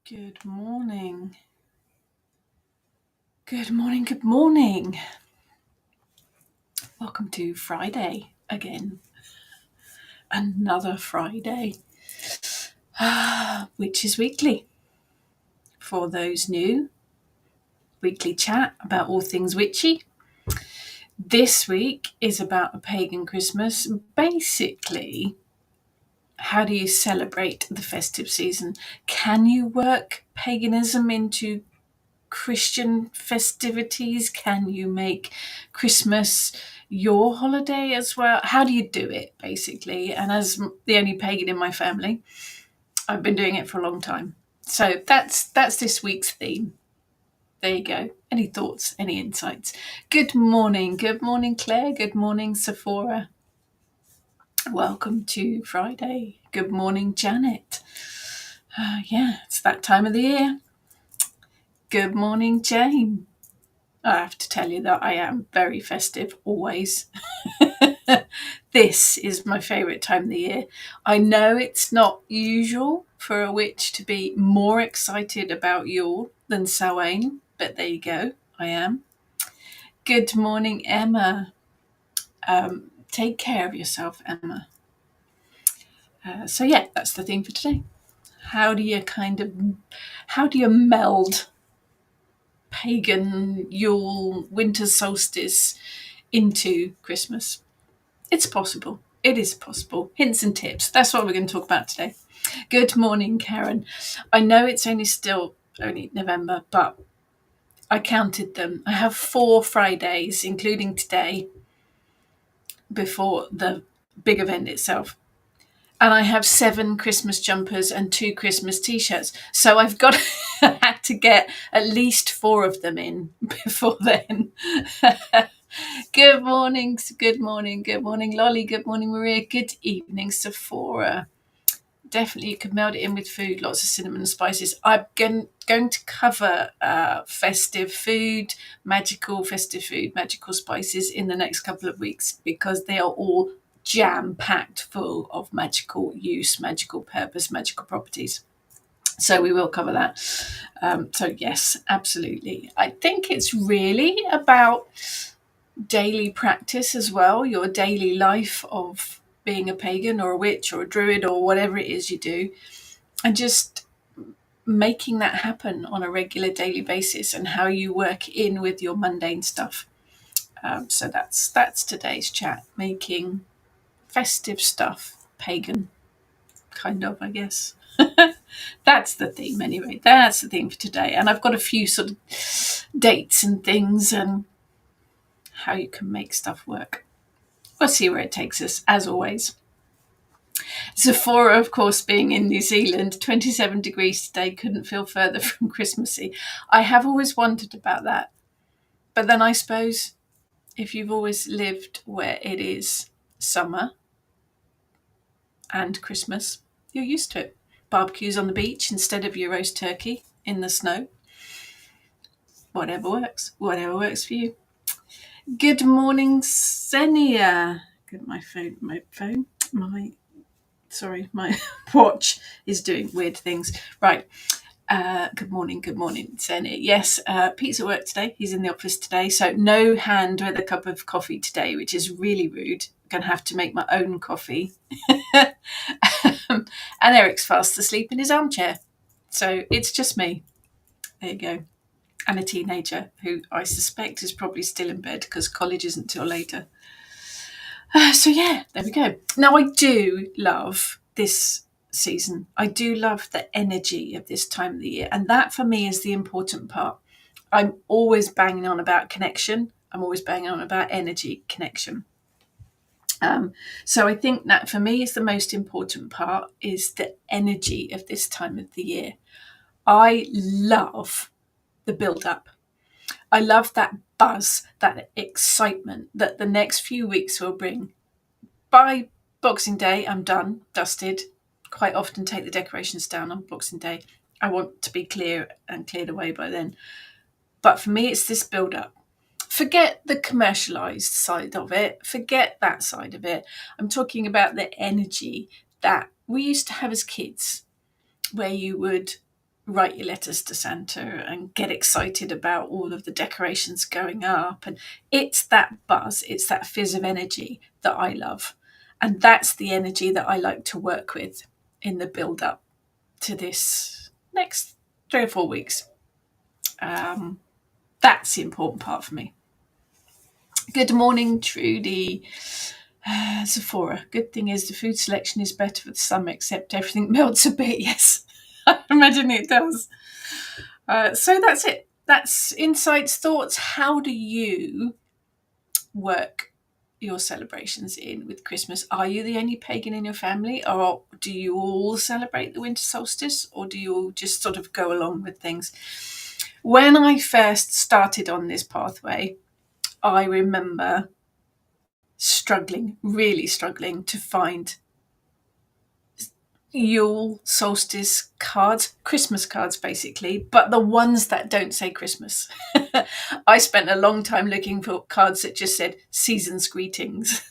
Good morning. Good morning, good morning. Welcome to Friday again. Another Friday, which is weekly. For those new, weekly chat about all things witchy. This week is about a pagan Christmas. Basically, how do you celebrate the festive season? Can you work paganism into Christian festivities? Can you make Christmas your holiday as well? How do you do it, basically? And as the only pagan in my family, I've been doing it for a long time. So that's this week's theme. There you go. Any thoughts? Any insights? Good morning. Good morning, Claire. Good morning, Sephora. Welcome to Friday. Good morning, Janet. Yeah, it's that time of the year. Good morning, Jane. I have to tell you that I am very festive, always. This is my favourite time of the year. I know it's not usual for a witch to be more excited about Yule than Samhain, but there you go, I am. Good morning, Emma. Take care of yourself, Emma. So yeah, that's the theme for today. How do you meld pagan Yule winter solstice into Christmas? It's possible. It is possible. Hints and tips. That's what we're going to talk about today. Good morning, Karen. I know it's only November, but I counted them. I have 4 Fridays, including today, before the big event itself. And I have 7 Christmas jumpers and 2 Christmas t-shirts. So I've got had to get at least 4 of them in before then. Good morning, Lolly, good morning, Maria, good evening, Sephora. Definitely you could meld it in with food, lots of cinnamon and spices. I'm going to cover festive food, magical spices in the next couple of weeks because they are all jam-packed full of magical use, magical purpose, magical properties. So we will cover that. So yes, absolutely. I think it's really about daily practice as well, your daily life of being a pagan or a witch or a druid or whatever it is you do, and just making that happen on a regular daily basis and how you work in with your mundane stuff. So that's today's chat, making festive stuff pagan, kind of, I guess. That's the theme anyway. That's the theme for today. And I've got a few sort of dates and things and how you can make stuff work. We'll see where it takes us, as always. Sephora, of course, being in New Zealand, 27 degrees today, couldn't feel further from Christmassy. I have always wondered about that. But then I suppose if you've always lived where it is summer and Christmas, you're used to it. Barbecues on the beach instead of your roast turkey in the snow. Whatever works for you. Good morning, Xenia. Good, my watch is doing weird things. Right. Good morning, Xenia. Yes, Pete's at work today. He's in the office today, so no hand with a cup of coffee today, which is really rude. I'm going to have to make my own coffee. And Eric's fast asleep in his armchair. So it's just me. There you go. And a teenager who I suspect is probably still in bed because college isn't till later. So yeah, there we go. Now I do love this season. I do love the energy of this time of the year. And that for me is the important part. I'm always banging on about connection. I'm always banging on about energy connection. So I think that for me is the most important part is the energy of this time of the year. I love the build-up. I love that buzz, that excitement that the next few weeks will bring. By Boxing Day, I'm done, dusted. Quite often take the decorations down on Boxing Day. I want to be clear and cleared away by then. But for me, it's this build-up. Forget the commercialised side of it. Forget that side of it. I'm talking about the energy that we used to have as kids, where you would write your letters to Santa and get excited about all of the decorations going up. And it's that buzz, it's that fizz of energy that I love. And that's the energy that I like to work with in the build up to this next 3 or 4 weeks. That's the important part for me. Good morning, Trudy. Sephora. Good thing is the food selection is better for the summer, except everything melts a bit. Yes, I imagine it does. So that's it. That's insights, thoughts. How do you work your celebrations in with Christmas? Are you the only pagan in your family, or do you all celebrate the winter solstice, or do you all just sort of go along with things? When I first started on this pathway, I remember really struggling to find Yule solstice cards, Christmas cards basically, but the ones that don't say Christmas. I spent a long time looking for cards that just said season's greetings.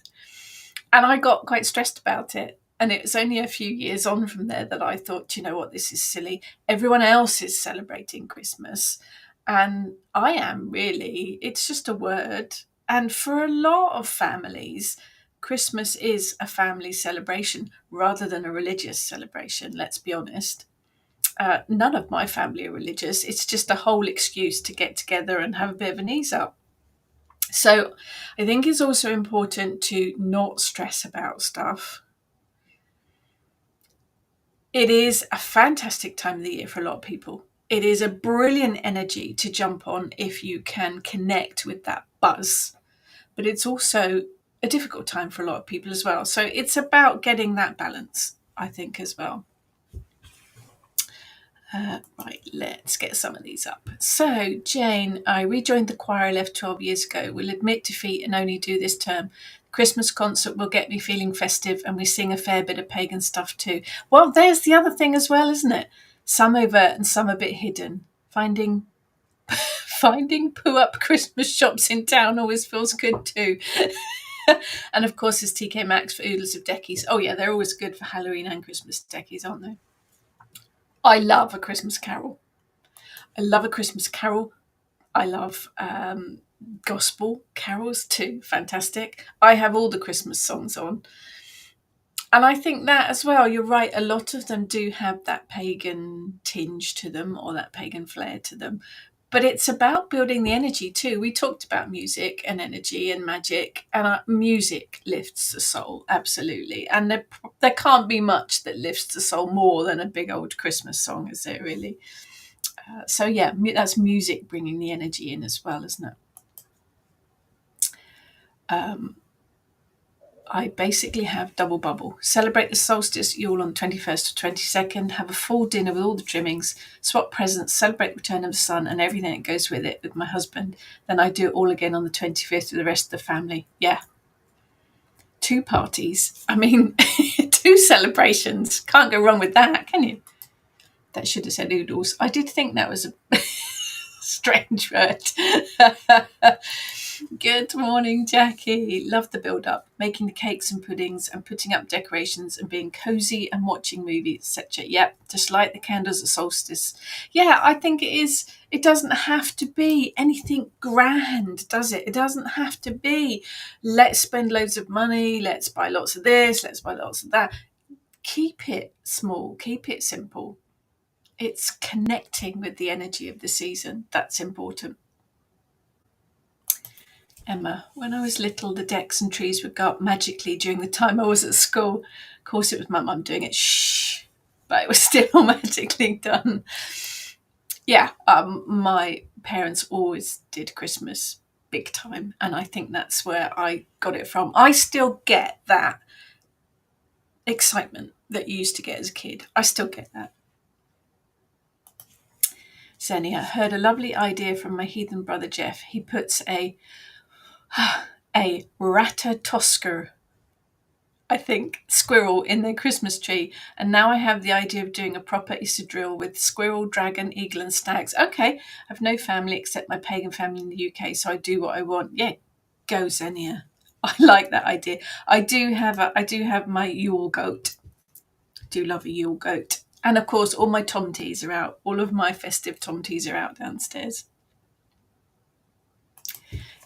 And I got quite stressed about it. And it was only a few years on from there that I thought, you know what, this is silly. Everyone else is celebrating Christmas. And I am really. It's just a word. And for a lot of families, Christmas is a family celebration rather than a religious celebration, let's be honest. None of my family are religious. It's just a whole excuse to get together and have a bit of an ease up. So I think it's also important to not stress about stuff. It is a fantastic time of the year for a lot of people. It is a brilliant energy to jump on if you can connect with that buzz. But it's also a difficult time for a lot of people as well. So it's about getting that balance, I think, as well. Right, let's get some of these up. So, Jane, I rejoined the choir I left 12 years ago. Will admit defeat and only do this term. Christmas concert will get me feeling festive, and we sing a fair bit of pagan stuff too. Well, there's the other thing as well, isn't it? Some overt and some a bit hidden. Finding poo-up Christmas shops in town always feels good too. And of course, there's TK Maxx for oodles of deckies. Oh yeah, they're always good for Halloween and Christmas deckies, aren't they? I love a Christmas carol. I love gospel carols too. Fantastic. I have all the Christmas songs on. And I think that as well, you're right, a lot of them do have that pagan tinge to them or that pagan flair to them. But it's about building the energy too. We talked about music and energy and magic, and music lifts the soul, absolutely. And there can't be much that lifts the soul more than a big old Christmas song, is it really? So yeah, that's music bringing the energy in as well, isn't it? I basically have double bubble. Celebrate the solstice Yule on 21st or 22nd, have a full dinner with all the trimmings, swap presents, celebrate the return of the sun and everything that goes with it with my husband. Then I do it all again on the 25th with the rest of the family. Yeah. 2 parties. I mean, 2 celebrations. Can't go wrong with that, can you? That should have said oodles. I did think that was a strange word. Good morning, Jackie. Love the build-up, making the cakes and puddings and putting up decorations and being cosy and watching movies, etc. Yep, just light the candles at solstice. Yeah, I think it is. It doesn't have to be anything grand, does it? It doesn't have to be, let's spend loads of money, let's buy lots of this, let's buy lots of that. Keep it small, keep it simple. It's connecting with the energy of the season. That's important. Emma, when I was little, the decks and trees would go up magically during the time I was at school. Of course, it was my mum doing it, shh, but it was still magically done. Yeah, my parents always did Christmas big time, and I think that's where I got it from. I still get that excitement that you used to get as a kid. I still get that. Xenia, heard a lovely idea from my heathen brother Jeff. He puts a ratatosker, I think, squirrel in their Christmas tree. And now I have the idea of doing a proper Easter drill with squirrel, dragon, eagle and stags. Okay, I've no family except my pagan family in the UK, so I do what I want. Yeah, go Xenia. I like that idea. I do have my Yule goat. I do love a Yule goat. And of course, all my tomties are out. All of my festive tomties are out downstairs.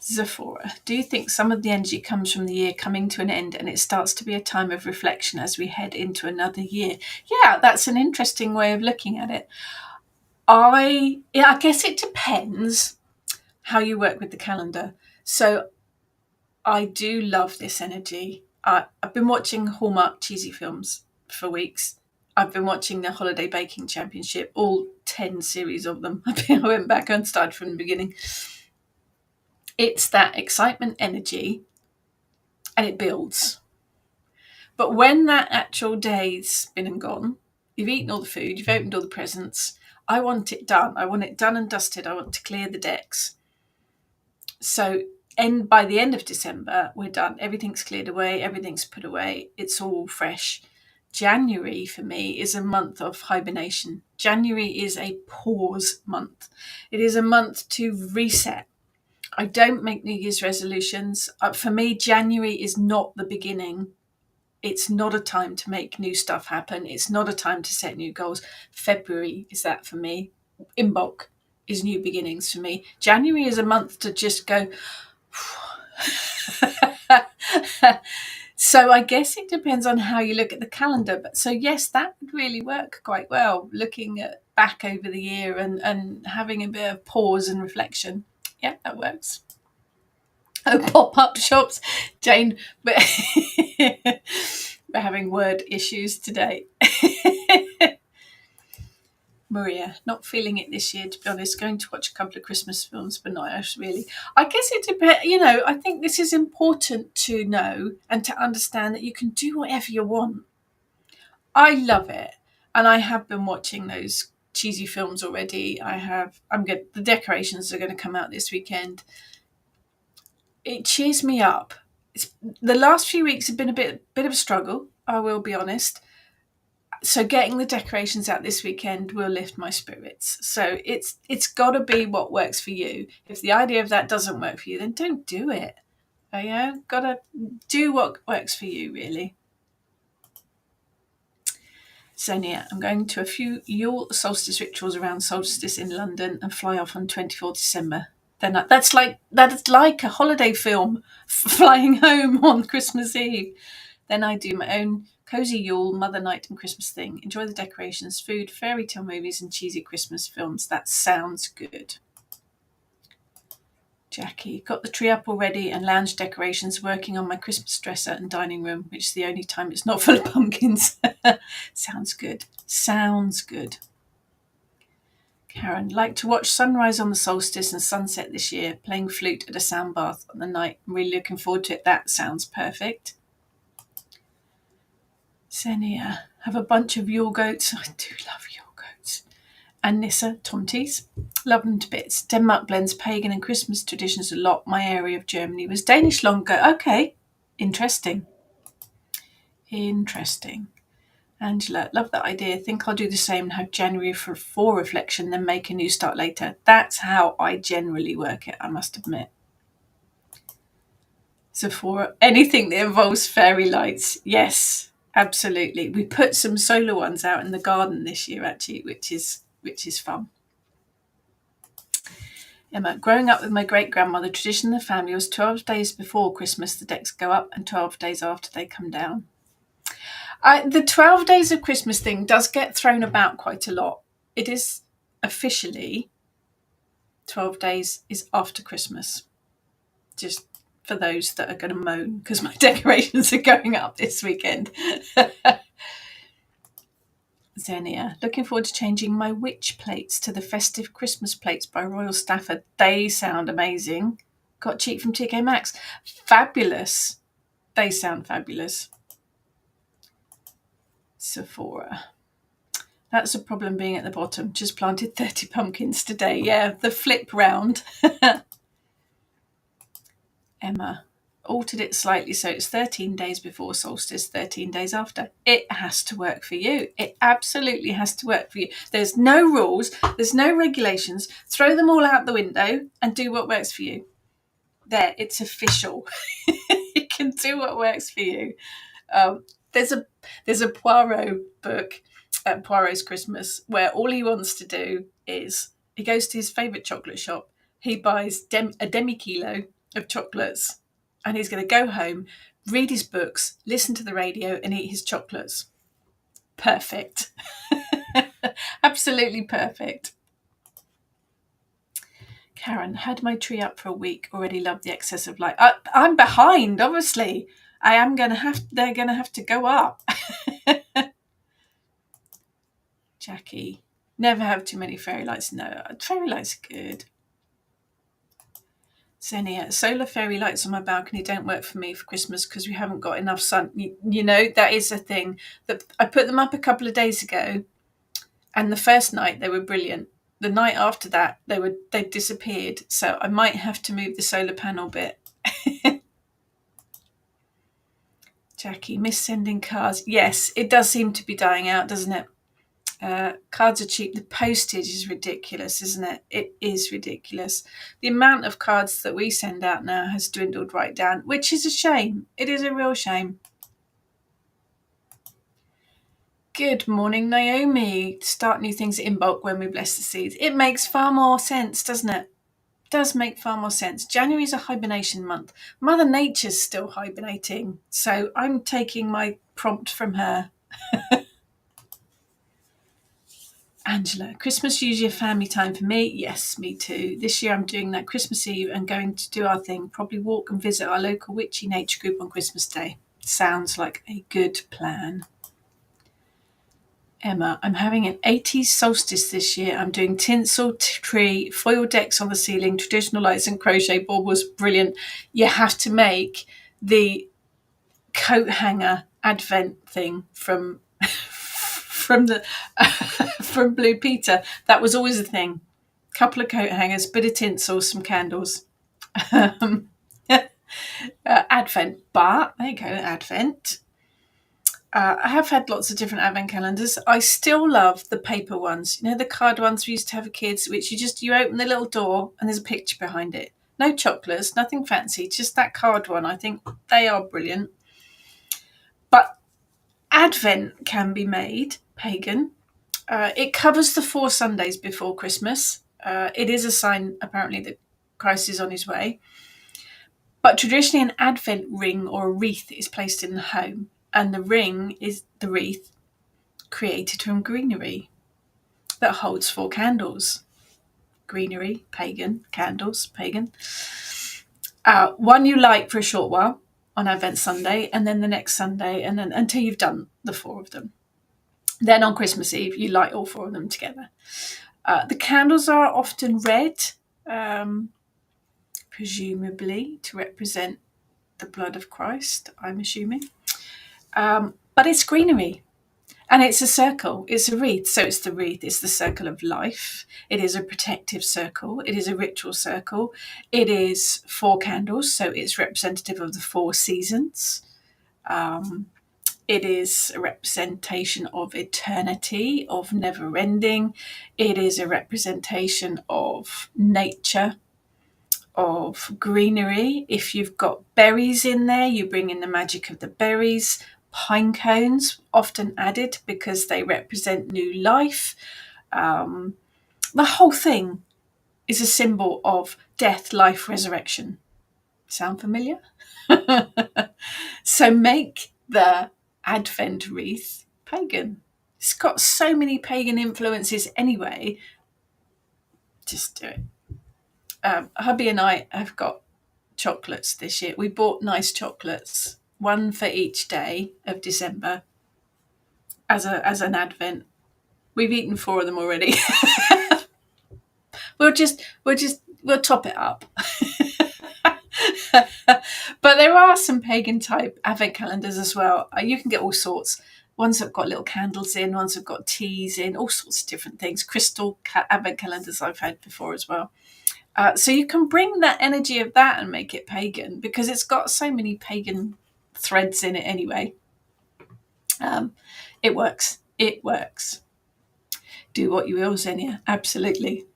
Zephora, do you think some of the energy comes from the year coming to an end and it starts to be a time of reflection as we head into another year? Yeah, that's an interesting way of looking at it. I guess it depends how you work with the calendar. So I do love this energy. I've been watching Hallmark cheesy films for weeks. I've been watching the Holiday Baking Championship, all 10 series of them. I went back and started from the beginning. It's that excitement energy and it builds. But when that actual day's been and gone, you've eaten all the food, you've opened all the presents, I want it done. I want it done and dusted. I want to clear the decks. So by the end of December, we're done. Everything's cleared away. Everything's put away. It's all fresh. January for me is a month of hibernation. January is a pause month. It is a month to reset. I don't make New Year's resolutions. For me, January is not the beginning. It's not a time to make new stuff happen. It's not a time to set new goals. February is that for me. Imbolc is new beginnings for me. January is a month to just go. So I guess it depends on how you look at the calendar. But so yes, that would really work quite well, looking back over the year and having a bit of pause and reflection. Yeah, that works. Oh, pop-up shops. Jane, we're having word issues today. Maria, not feeling it this year, to be honest. Going to watch a couple of Christmas films, but not really. I guess it depends. I think this is important to know and to understand that you can do whatever you want. I love it. And I have been watching those cheesy films already. I'm good. The decorations are going to come out this weekend. It cheers me up. The last few weeks have been a bit of a struggle, I will be honest. So getting the decorations out this weekend will lift my spirits. So it's got to be what works for you. If the idea of that doesn't work for you, then don't do it. Got to do what works for you, really. Sonia, I'm going to a few Yule solstice rituals around solstice in London and fly off on 24th December. Then that is like a holiday film, flying home on Christmas Eve. Then I do my own cozy Yule, Mother Night and Christmas thing. Enjoy the decorations, food, fairy tale movies and cheesy Christmas films. That sounds good. Jackie, got the tree up already and lounge decorations, working on my Christmas dresser and dining room, which is the only time it's not full of pumpkins. Sounds good. Karen, like to watch sunrise on the solstice and sunset this year, playing flute at a sound bath on the night. I'm really looking forward to it. That sounds perfect. Xenia, have a bunch of Yule goats. I do love Yule goats. And Nissa, tomties. Love them to bits. Denmark blends pagan and Christmas traditions a lot. My area of Germany was Danish long ago. Okay, interesting. Angela, love that idea. Think I'll do the same and have January for reflection, then make a new start later. That's how I generally work it, I must admit. Zephora, anything that involves fairy lights. Yes, absolutely. We put some solar ones out in the garden this year, actually, which is fun. Emma, growing up with my great-grandmother, tradition in the family was 12 days before Christmas the decks go up and 12 days after they come down. The 12 days of Christmas thing does get thrown about quite a lot. It is officially 12 days is after Christmas. Just for those that are going to moan because my decorations are going up this weekend. Xenia, looking forward to changing my witch plates to the festive Christmas plates by Royal Stafford. They sound amazing. Got cheap from TK Maxx. Fabulous. They sound fabulous. Sephora. That's a problem being at the bottom. Just planted 30 pumpkins today. Yeah, the flip round. Emma, altered it slightly so it's 13 days before solstice, 13 days after. It has to work for you. It absolutely has to work for you. There's no rules. There's no regulations. Throw them all out the window and do what works for you. There, it's official. You can do what works for you. There's a Poirot book at Poirot's Christmas, where all he wants to do is he goes to his favourite chocolate shop, he buys a demi-kilo of chocolates, and he's going to go home, read his books, listen to the radio, and eat his chocolates. Perfect. Absolutely perfect. Karen, had my tree up for a week, already love the excess of light. I'm behind, obviously. They're going to have to go up. Jackie, never have too many fairy lights. No, fairy lights are good. Xenia, solar fairy lights on my balcony don't work for me for Christmas because we haven't got enough sun. You know, that is a thing. That I put them up a couple of days ago, and the first night they were brilliant. The night after that, they disappeared. So I might have to move the solar panel bit. Jackie, miss sending cards. Yes, it does seem to be dying out, doesn't it? Cards are cheap. The postage is ridiculous, isn't it? It is ridiculous. The amount of cards that we send out now has dwindled right down, which is a shame. It is a real shame. Good morning, Naomi. Start new things in bulk when we bless the seeds. It makes far more sense, doesn't it? It does make far more sense. January is a hibernation month. Mother Nature's still hibernating, so I'm taking my prompt from her. Angela, Christmas usually a family time for me. Yes, me too. This year I'm doing that Christmas Eve and going to do our thing. Probably walk and visit our local witchy nature group on Christmas Day. Sounds like a good plan. Emma, I'm having an 80s solstice this year. I'm doing tinsel, tree, foil decks on the ceiling, traditional lights and crochet baubles. Brilliant. You have to make the coat hanger advent thing from Blue Peter. That was always a thing. Couple of coat hangers, bit of tinsel, some candles. Advent, but there you go, Advent. I have had lots of different advent calendars. I still love the paper ones. You know, the card ones we used to have as kids, which you open the little door and there's a picture behind it. No chocolates, nothing fancy, just that card one. I think they are brilliant. But Advent can be made, Pagan. It covers the 4 Sundays before Christmas. It is a sign, apparently, that Christ is on his way. But traditionally, an Advent ring or a wreath is placed in the home, and the ring is the wreath created from greenery that holds 4 candles. Greenery, pagan, candles, pagan. One you light for a short while on Advent Sunday, and then the next Sunday, and then until you've done the 4 of them. Then on Christmas Eve, you light all 4 of them together. The candles are often red, presumably to represent the blood of Christ, I'm assuming. But it's greenery. And it's a circle. It's a wreath. So it's the wreath. It's the circle of life. It is a protective circle. It is a ritual circle. It is 4 candles. So it's representative of the 4 seasons. It is a representation of eternity, of never ending. It is a representation of nature, of greenery. If you've got berries in there, you bring in the magic of the berries. Pine cones often added because they represent new life. The whole thing is a symbol of death, life, resurrection. Sound familiar? So make the Advent wreath pagan. It's got so many pagan influences anyway. Just do it. Hubby and I have got chocolates this year. We bought nice chocolates, one for each day of December as an Advent. We've eaten 4 of them already. We'll top it up. But there are some pagan type advent calendars as well. You can get all sorts. Ones that have got little candles in, ones that have got teas in, all sorts of different things. Crystal advent calendars I've had before as well. So you can bring that energy of that and make it pagan because it's got so many pagan threads in it anyway. It works. It works. Do what you will, Xenia. Absolutely.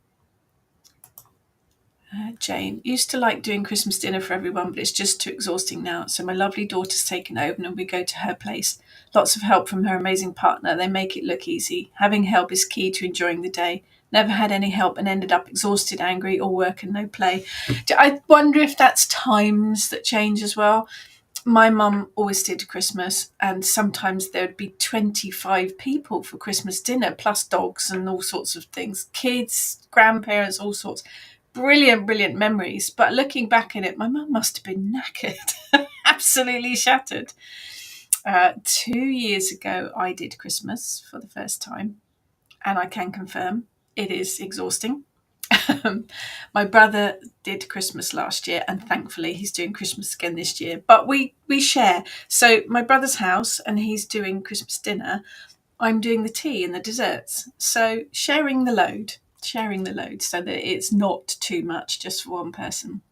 Jane, used to like doing Christmas dinner for everyone, but it's just too exhausting now. So my lovely daughter's taken over and we go to her place. Lots of help from her amazing partner. They make it look easy. Having help is key to enjoying the day. Never had any help and ended up exhausted, angry, all work and no play. I wonder if that's times that change as well. My mum always did Christmas, and sometimes there would be 25 people for Christmas dinner, plus dogs and all sorts of things. Kids, grandparents, all sorts. Brilliant memories. But looking back at it, my mum must have been knackered, absolutely shattered. 2 years ago, I did Christmas for the first time, and I can confirm it is exhausting. My brother did Christmas last year, and thankfully he's doing Christmas again this year. But we share. So my brother's house, and he's doing Christmas dinner. I'm doing the tea and the desserts. So sharing the load, so that it's not too much just for one person.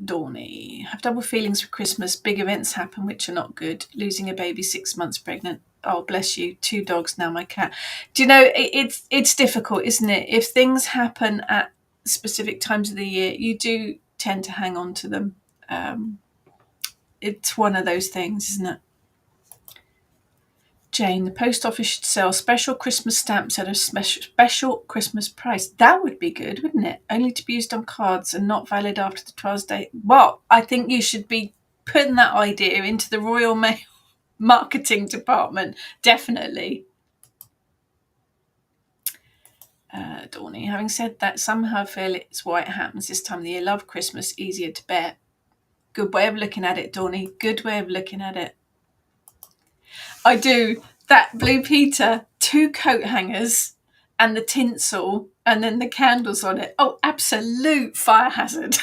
Dawny, have double feelings for Christmas. Big events happen which are not good. Losing a baby 6 months pregnant. Oh, bless you. 2 dogs, now my cat. Do you know, it's difficult, isn't it? If things happen at specific times of the year, you do tend to hang on to them. It's one of those things, isn't it? Jane, the post office should sell special Christmas stamps at a special Christmas price. That would be good, wouldn't it? Only to be used on cards and not valid after the 12th day. Well, I think you should be putting that idea into the Royal Mail marketing department. Definitely. Dawny, having said that, somehow I feel it's why it happens this time of the year. Love Christmas, easier to bear. Good way of looking at it, Dawny. Good way of looking at it. I do. That Blue Peter, 2 coat hangers and the tinsel and then the candles on it. Oh, absolute fire hazard.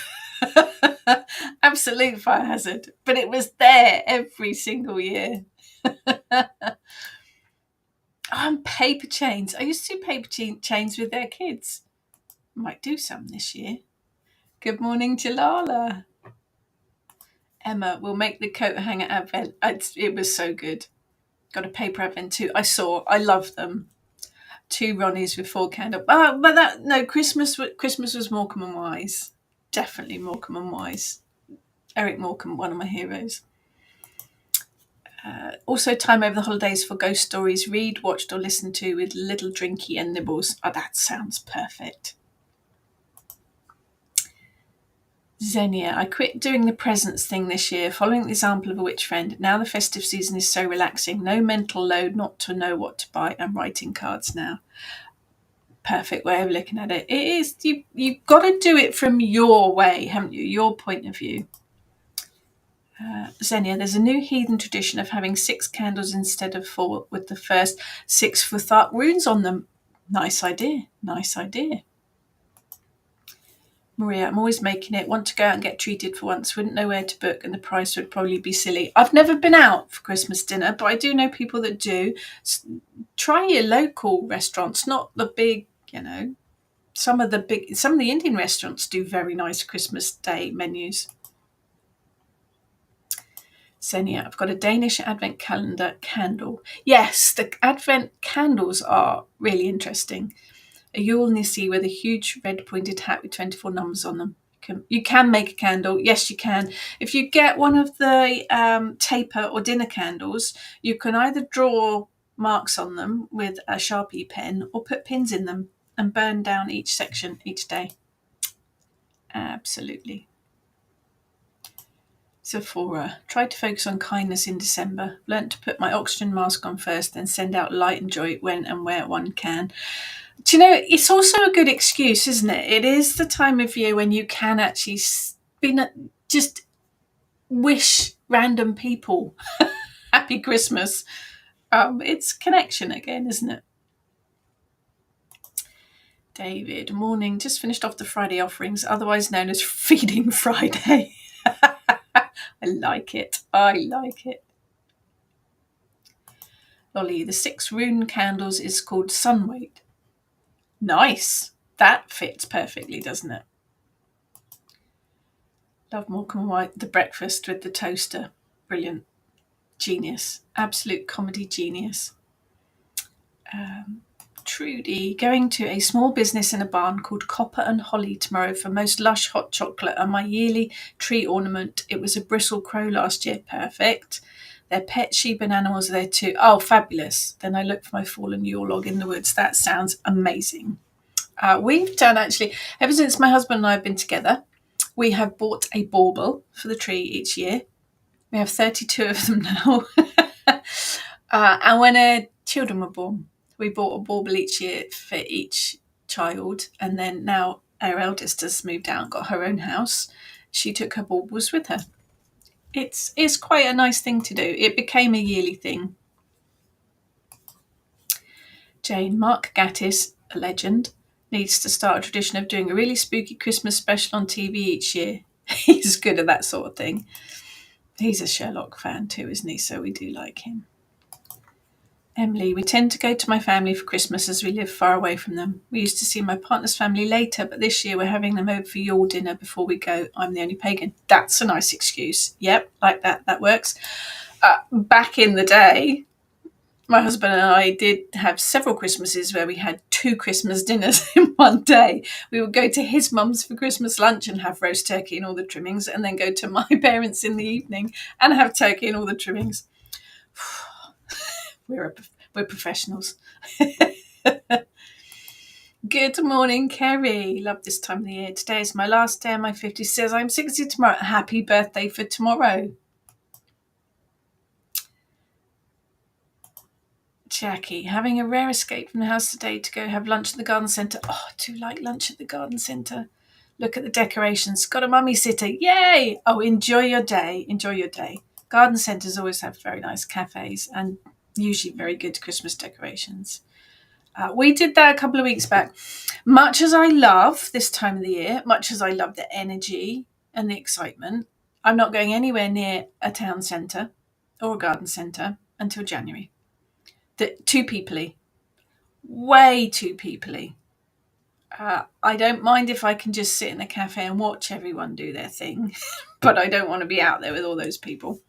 Absolute fire hazard. But it was there every single year. And paper chains. I used to do paper chains with their kids. Might do some this year. Good morning, Jalala. Emma, we'll make the coat hanger advent. It was so good. Got a paper advent too. I love them. 2 Ronnies with 4 candles. Christmas was Morecambe and Wise. Definitely Morecambe and Wise. Eric Morecambe, one of my heroes. Also time over the holidays for ghost stories, read, watched or listened to with little drinky and nibbles. Oh, that sounds perfect. Xenia, I quit doing the presents thing this year, following the example of a witch friend. Now the festive season is so relaxing. No mental load not to know what to buy. I'm writing cards now. Perfect way of looking at it. It is, you've got to do it from your way, haven't you? Your point of view. Xenia, there's a new heathen tradition of having 6 candles instead of 4, with the first 6 Futhark runes on them. Nice idea. Maria, I'm always making it. Want to go out and get treated for once. Wouldn't know where to book and the price would probably be silly. I've never been out for Christmas dinner, but I do know people that do. Try your local restaurants, not the big, some of the Indian restaurants do very nice Christmas Day menus. Xenia, I've got a Danish Advent calendar candle. Yes, the Advent candles are really interesting. A Yule Nissie with a huge red pointed hat with 24 numbers on them. You can make a candle. Yes, you can. If you get one of the taper or dinner candles, you can either draw marks on them with a Sharpie pen or put pins in them and burn down each section each day. Absolutely. Sephora, tried to focus on kindness in December. Learnt to put my oxygen mask on first, then send out light and joy when and where one can. Do you know, it's also a good excuse, isn't it? It is the time of year when you can actually just wish random people happy Christmas. It's connection again, isn't it? David, morning. Just finished off the Friday offerings, otherwise known as Feeding Friday. I like it. Lolly, the 6 rune candles is called Sunweight. Nice. That fits perfectly, doesn't it? Love Morecambe White, the breakfast with the toaster. Brilliant. Genius. Absolute comedy genius. Trudy, going to a small business in a barn called Copper and Holly tomorrow for most lush hot chocolate and my yearly tree ornament. It was a bristle crow last year. Perfect. Their pet sheep and animals are there too. Oh, fabulous. Then I look for my fallen Yule log in the woods. That sounds amazing. We've done actually, ever since my husband and I have been together, we have bought a bauble for the tree each year. We have 32 of them now. And when our children were born, we bought a bauble each year for each child. And then now our eldest has moved out and got her own house. She took her baubles with her. It's quite a nice thing to do. It became a yearly thing. Jane, Mark Gatiss, a legend, needs to start a tradition of doing a really spooky Christmas special on TV each year. He's good at that sort of thing. He's a Sherlock fan too, isn't he? So we do like him. Emily, we tend to go to my family for Christmas as we live far away from them. We used to see my partner's family later, but this year we're having them over for Yule dinner before we go. I'm the only pagan. That's a nice excuse. Yep, like that. That works. Back in the day, my husband and I did have several Christmases where we had 2 Christmas dinners in one day. We would go to his mum's for Christmas lunch and have roast turkey and all the trimmings, and then go to my parents in the evening and have turkey and all the trimmings. We're professionals. Good morning, Kerry. Love this time of the year. Today is my last day of my 50s. Says I'm 60 tomorrow. Happy birthday for tomorrow. Jackie, having a rare escape from the house today to go have lunch at the garden centre. Oh, I do like lunch at the garden centre. Look at the decorations. Got a mummy sitter. Yay! Oh, enjoy your day. Enjoy your day. Garden centres always have very nice cafes and usually very good Christmas decorations. We did that a couple of weeks back. Much as I love this time of the year, much as I love the energy and the excitement, I'm not going anywhere near a town centre or a garden centre until January. Too peoply. Way too peoply. I don't mind if I can just sit in a cafe and watch everyone do their thing, but I don't want to be out there with all those people.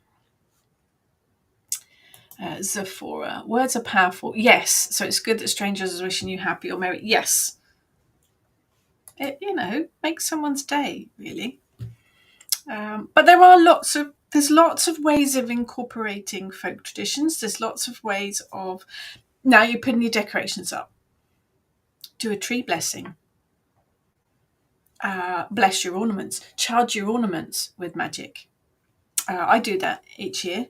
Zephora, words are powerful. Yes, so it's good that strangers are wishing you happy or merry. Yes. It, makes someone's day, really. But there's lots of ways of incorporating folk traditions. There's lots of ways of, now you're putting your decorations up. Do a tree blessing. Bless your ornaments. Charge your ornaments with magic. I do that each year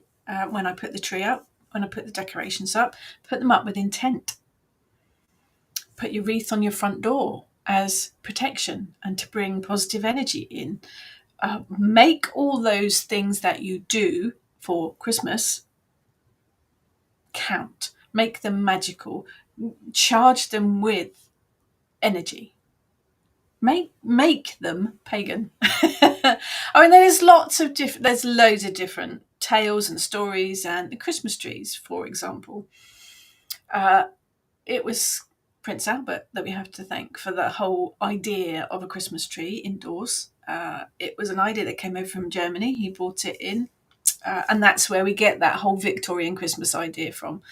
when I put the tree up, when I put the decorations up. Put them up with intent. Put your wreath on your front door as protection and to bring positive energy in. Make all those things that you do for Christmas count. Make them magical. Charge them with energy. Make them pagan. I mean, there's loads of different tales and stories, and the Christmas trees, for example. It was Prince Albert that we have to thank for the whole idea of a Christmas tree indoors. It was an idea that came over from Germany. He brought it in, and that's where we get that whole Victorian Christmas idea from.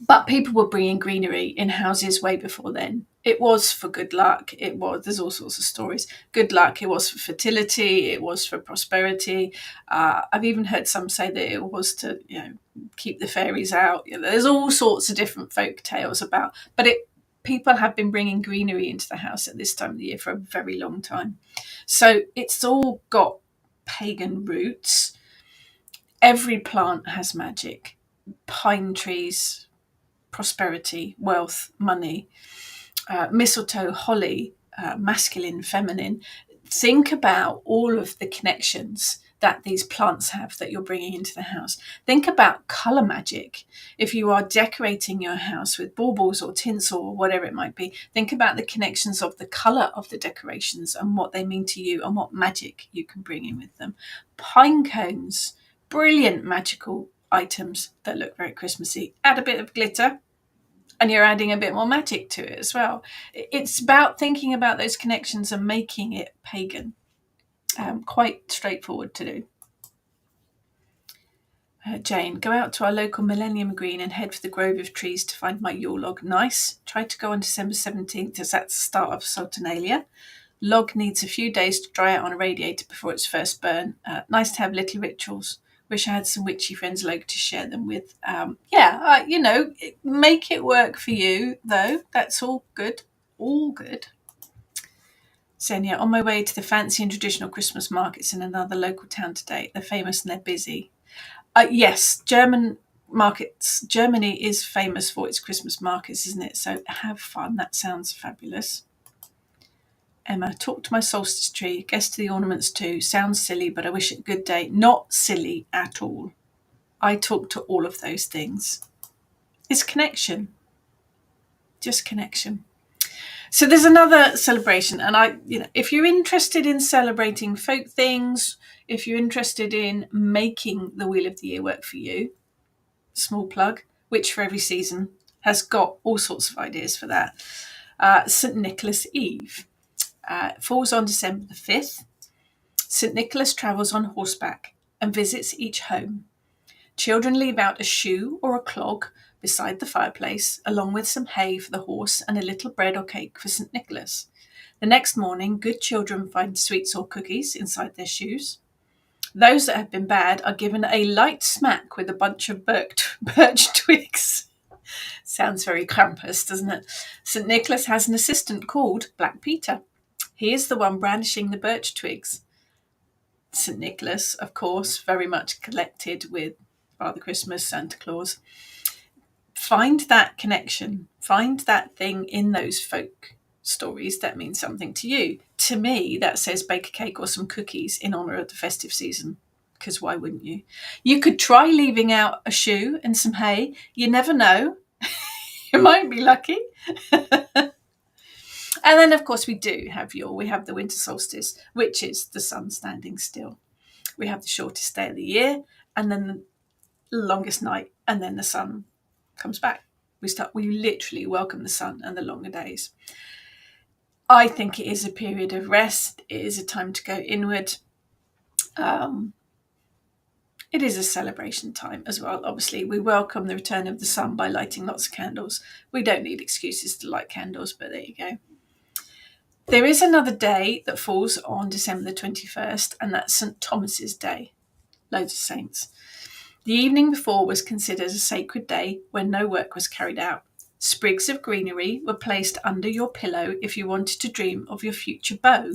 But people were bringing greenery in houses way before then. It was for good luck. There's all sorts of stories. Good luck. It was for fertility. It was for prosperity. I've even heard some say that it was to, keep the fairies out. There's all sorts of different folk tales about, but people have been bringing greenery into the house at this time of the year for a very long time. So it's all got pagan roots. Every plant has magic. Pine trees, prosperity, wealth, money, mistletoe, holly, masculine, feminine. Think about all of the connections that these plants have that you're bringing into the house. Think about colour magic. If you are decorating your house with baubles or tinsel or whatever it might be, think about the connections of the colour of the decorations and what they mean to you and what magic you can bring in with them. Pine cones, brilliant magical items that look very Christmassy. Add a bit of glitter and you're adding a bit more magic to it as well. It's about thinking about those connections and making it pagan. Quite straightforward to do. Jane, go out to our local Millennium Green and head for the grove of trees to find my Yule log. Nice. Try to go on December 17th as that's the start of Saturnalia. Log needs a few days to dry out on a radiator before its first burn. Nice to have little rituals. Wish I had some witchy friends like to share them with. Make it work for you, though. That's all good. All good. Xenia, on my way to the fancy and traditional Christmas markets in another local town today. They're famous and they're busy. Yes, German markets. Germany is famous for its Christmas markets, isn't it? So have fun. That sounds fabulous. Emma, talk to my solstice tree. Guess to the ornaments too. Sounds silly, but I wish it a good day. Not silly at all. I talk to all of those things. It's connection. Just connection. So there's another celebration, and if you're interested in celebrating folk things, if you're interested in making the Wheel of the Year work for you, small plug, which for every season has got all sorts of ideas for that. St. Nicholas Eve falls on December the 5th. St. Nicholas travels on horseback and visits each home. Children leave out a shoe or a clog beside the fireplace, along with some hay for the horse and a little bread or cake for St. Nicholas. The next morning, good children find sweets or cookies inside their shoes. Those that have been bad are given a light smack with a bunch of birch twigs. Sounds very Krampus, doesn't it? St. Nicholas has an assistant called Black Peter. He is the one brandishing the birch twigs. St. Nicholas, of course, very much connected with Father Christmas, Santa Claus. Find that connection. Find that thing in those folk stories that means something to you. To me, that says bake a cake or some cookies in honour of the festive season. Because why wouldn't you? You could try leaving out a shoe and some hay. You never know. You might be lucky. And then, of course, we do have Yule. We have the winter solstice, which is the sun standing still. We have the shortest day of the year, and then the longest night, and then the sun comes back. We literally welcome the sun and the longer days. I think it is a period of rest. It is a time to go inward. It is a celebration time as well. Obviously, we welcome the return of the sun by lighting lots of candles. We don't need excuses to light candles, but there you go. There is another day that falls on December the 21st, and that's St. Thomas's Day. Loads of saints. The evening before was considered a sacred day when no work was carried out. Sprigs of greenery were placed under your pillow if you wanted to dream of your future beau.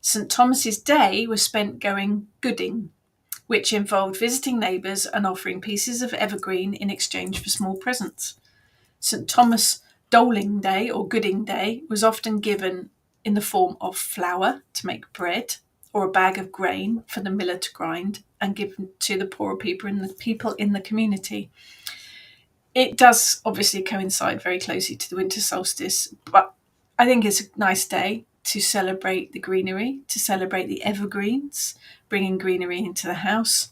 St. Thomas's Day was spent going gooding, which involved visiting neighbours and offering pieces of evergreen in exchange for small presents. St. Thomas Doling Day or Gooding Day was often given in the form of flour to make bread or a bag of grain for the miller to grind and given to the poorer people in the community. It does obviously coincide very closely to the winter solstice, but I think it's a nice day to celebrate the greenery, to celebrate the evergreens, bringing greenery into the house,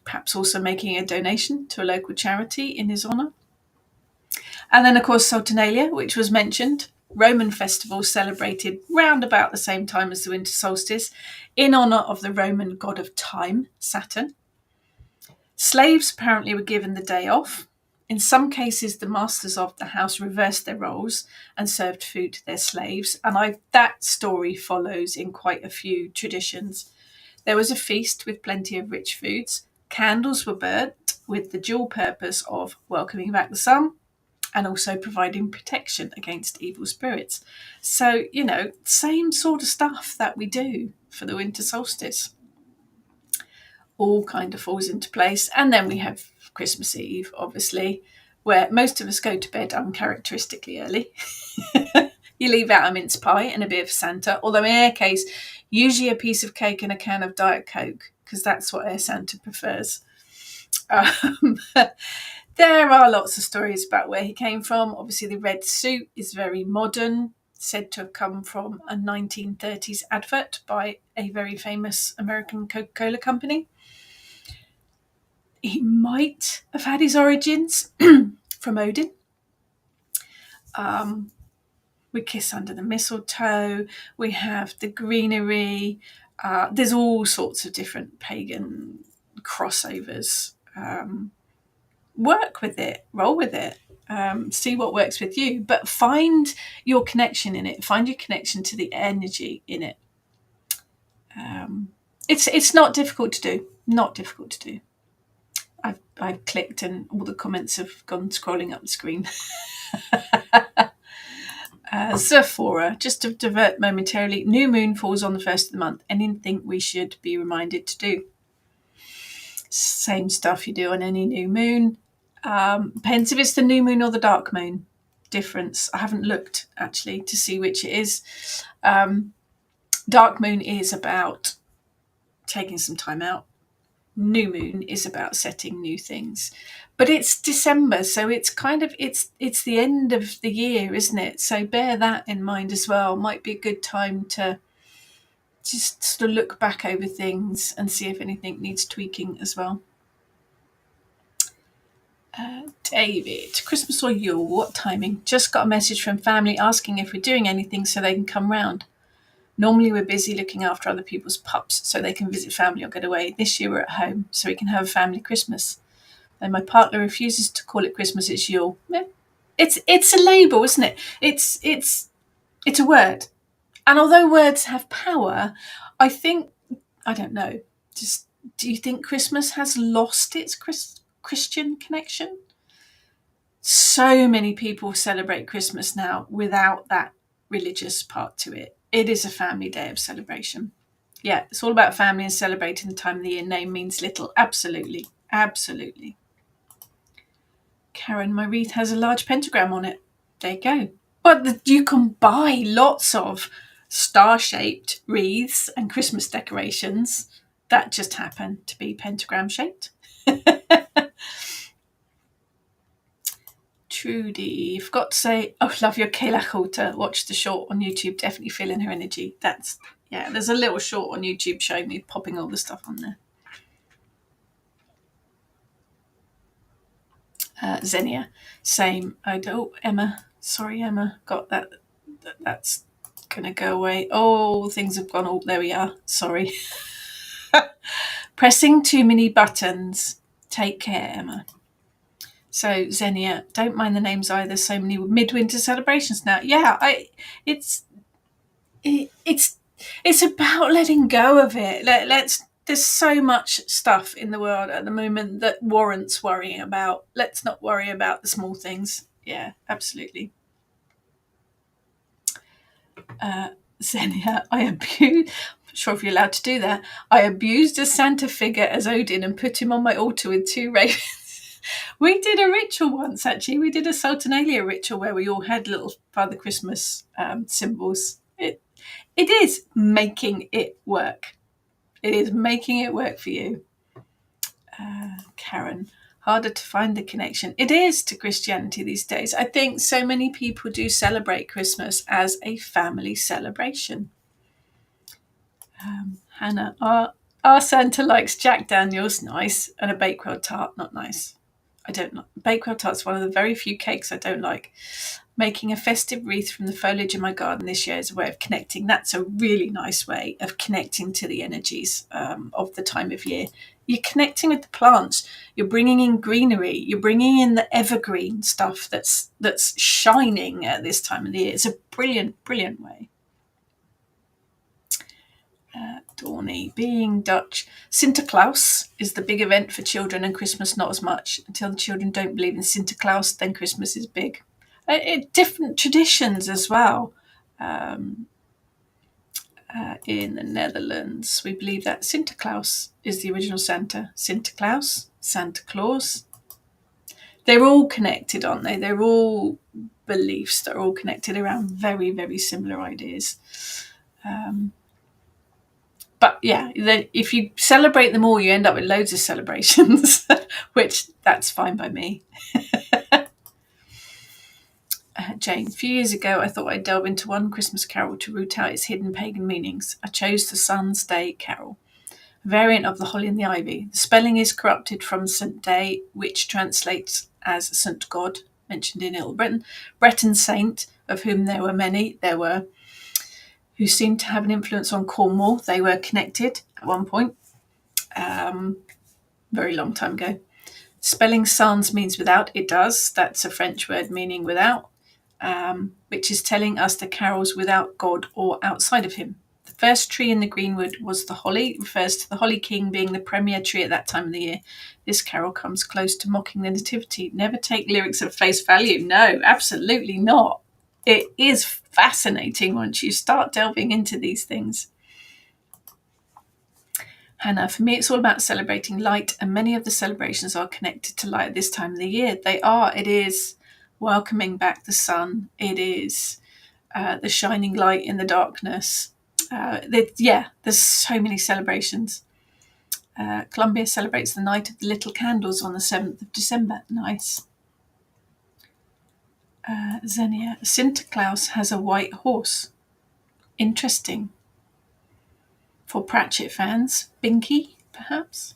perhaps also making a donation to a local charity in his honour. And then, of course, Saturnalia, which was mentioned, Roman festival celebrated round about the same time as the winter solstice in honour of the Roman god of time, Saturn. Slaves apparently were given the day off. In some cases, the masters of the house reversed their roles and served food to their slaves. And that story follows in quite a few traditions. There was a feast with plenty of rich foods. Candles were burnt with the dual purpose of welcoming back the sun and also providing protection against evil spirits. So, same sort of stuff that we do for the winter solstice. All kind of falls into place. And then we have Christmas Eve, obviously, where most of us go to bed uncharacteristically early. You leave out a mince pie and a bit of Santa, although in our case, usually a piece of cake and a can of Diet Coke, because that's what our Santa prefers. There are lots of stories about where he came from. Obviously, the red suit is very modern, said to have come from a 1930s advert by a very famous American Coca-Cola company. He might have had his origins from Odin. We kiss under the mistletoe. We have the greenery. There's all sorts of different pagan crossovers work with it, roll with it, see what works with you, but find your connection in it. Find your connection to the energy in it. It's not difficult to do. Not difficult to do. I've clicked and all the comments have gone scrolling up the screen. Zephora, just to divert momentarily, new moon falls on the first of the month. Anything we should be reminded to do? Same stuff you do on any new moon. Depends if it's the new moon or the dark moon. Difference. I haven't looked actually to see which it is. Dark moon is about taking some time out. New moon is about setting new things. But it's December, so it's kind of it's the end of the year, isn't it? So bear that in mind as well. Might be a good time to just sort of look back over things and see if anything needs tweaking as well. David, Christmas or Yule, what timing? Just got a message from family asking if we're doing anything so they can come round. Normally we're busy looking after other people's pups so they can visit family or get away. This year we're at home so we can have a family Christmas. And my partner refuses to call it Christmas, it's Yule. Yeah. It's a label, isn't it? It's a word. And although words have power, I don't know, just do you think Christmas has lost its Christian connection? So many people celebrate Christmas now without that religious part to it. It is a family day of celebration. Yeah, it's all about family and celebrating the time of the year. Name means little. Absolutely. Absolutely. Karen, my wreath has a large pentagram on it. There you go. But you can buy lots of star-shaped wreaths and Christmas decorations that just happen to be pentagram-shaped. Trudy, forgot to say, love your Kayla Hota. Watch the short on YouTube. Definitely feeling her energy. There's a little short on YouTube showing me popping all the stuff on there. Xenia, same. Emma. Sorry, Emma. Got that. That's going to go away. Oh, things have gone. Oh, there we are. Sorry. Pressing too many buttons. Take care, Emma. So Xenia, don't mind the names either. So many midwinter celebrations now. Yeah, it's about letting go of it. There's so much stuff in the world at the moment that warrants worrying about. Let's not worry about the small things. Yeah, absolutely. Xenia, I'm not sure if you're allowed to do that. I abused a Santa figure as Odin and put him on my altar with 2 ravens. We did a ritual once, actually. We did a Saturnalia ritual where we all had little Father Christmas symbols. It is making it work. It is making it work for you. Karen, harder to find the connection. It is to Christianity these days. I think so many people do celebrate Christmas as a family celebration. Hannah, our Santa likes Jack Daniels, nice, and a Bakewell tart, not nice. I don't like Bakewell tart's one of the very few cakes I don't like. Making a festive wreath from the foliage in my garden this year is a way of connecting. That's a really nice way of connecting to the energies of the time of year. You're connecting with the plants. You're bringing in greenery. You're bringing in the evergreen stuff that's shining at this time of the year. It's a brilliant, brilliant way. Dawny, being Dutch, Sinterklaas is the big event for children and Christmas not as much. Until the children don't believe in Sinterklaas, then Christmas is big. Different traditions as well. In the Netherlands, we believe that Sinterklaas is the original Santa. Sinterklaas, Santa Claus. They're all connected, aren't they? They're all beliefs that are all connected around very, very similar ideas. But yeah, if you celebrate them all, you end up with loads of celebrations, which that's fine by me. Jane, a few years ago, I thought I'd delve into one Christmas carol to root out its hidden pagan meanings. I chose the Sun's Day Carol, a variant of the Holly and the Ivy. The spelling is corrupted from St. Day, which translates as St. God, mentioned in Ill Breton. Breton saint, of whom there were many, who seemed to have an influence on Cornwall. They were connected at one point, very long time ago. Spelling sans means without. It does. That's a French word meaning without, which is telling us the carols without God or outside of him. The first tree in the greenwood was the holly. It refers to the holly king being the premier tree at that time of the year. This carol comes close to mocking the nativity. Never take lyrics at face value. No, absolutely not. It is fascinating once you start delving into these things. Hannah, for me, it's all about celebrating light, and many of the celebrations are connected to light at this time of the year. They are. It is welcoming back the sun. It is the shining light in the darkness. There's so many celebrations. Colombia celebrates the Night of the Little Candles on the 7th of December. Nice. Xenia, Santa Claus has a white horse. Interesting. For Pratchett fans, Binky, perhaps?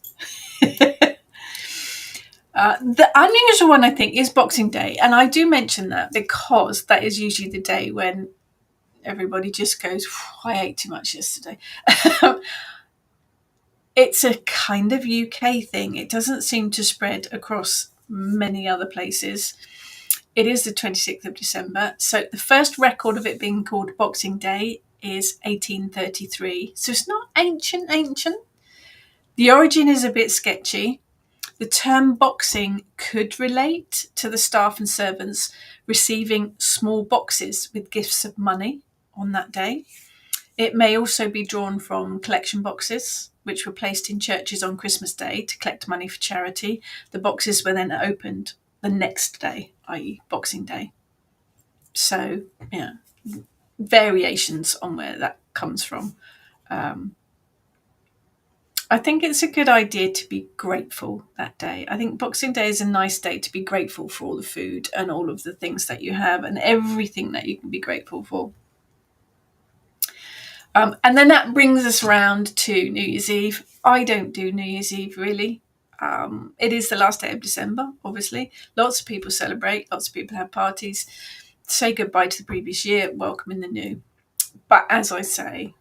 The unusual one, I think, is Boxing Day. And I do mention that because that is usually the day when everybody just goes, I ate too much yesterday. It's a kind of UK thing. It doesn't seem to spread across many other places. It is the 26th of December. So the first record of it being called Boxing Day is 1833. So it's not ancient. The origin is a bit sketchy. The term boxing could relate to the staff and servants receiving small boxes with gifts of money on that day. It may also be drawn from collection boxes, which were placed in churches on Christmas Day to collect money for charity. The boxes were then opened the next day, i.e. Boxing Day. So, yeah, variations on where that comes from. I think it's a good idea to be grateful that day. I think Boxing Day is a nice day to be grateful for all the food and all of the things that you have and everything that you can be grateful for. And then that brings us round to New Year's Eve. I don't do New Year's Eve, really. It is the last day of December, obviously. Lots of people celebrate. Lots of people have parties. Say goodbye to the previous year, welcome in the new. But as I say,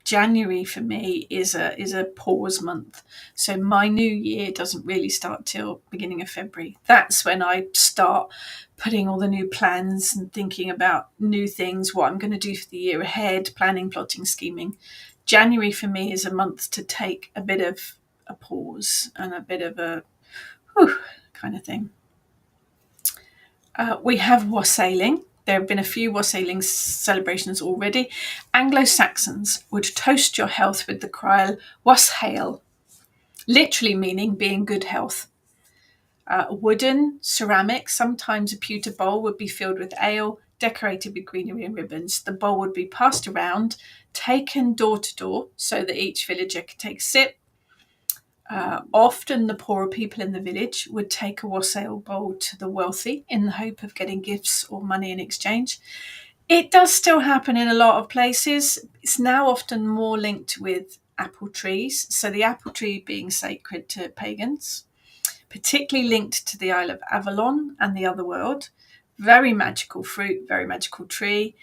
January for me is a pause month. So my new year doesn't really start till beginning of February. That's when I start putting all the new plans and thinking about new things, what I'm going to do for the year ahead, planning, plotting, scheming. January for me is a month to take a bit of a pause and a bit of a kind of thing. We have wassailing. There have been a few wassailing celebrations already. Anglo-Saxons would toast your health with the cry wassail, literally meaning be in good health. Wooden, ceramic, sometimes a pewter bowl would be filled with ale, decorated with greenery and ribbons. The bowl would be passed around, taken door to door, so that each villager could take a sip. Often the poorer people in the village would take a wassail bowl to the wealthy in the hope of getting gifts or money in exchange. It does still happen in a lot of places. It's now often more linked with apple trees, so the apple tree being sacred to pagans, particularly linked to the Isle of Avalon and the other world. Very magical fruit, very magical tree.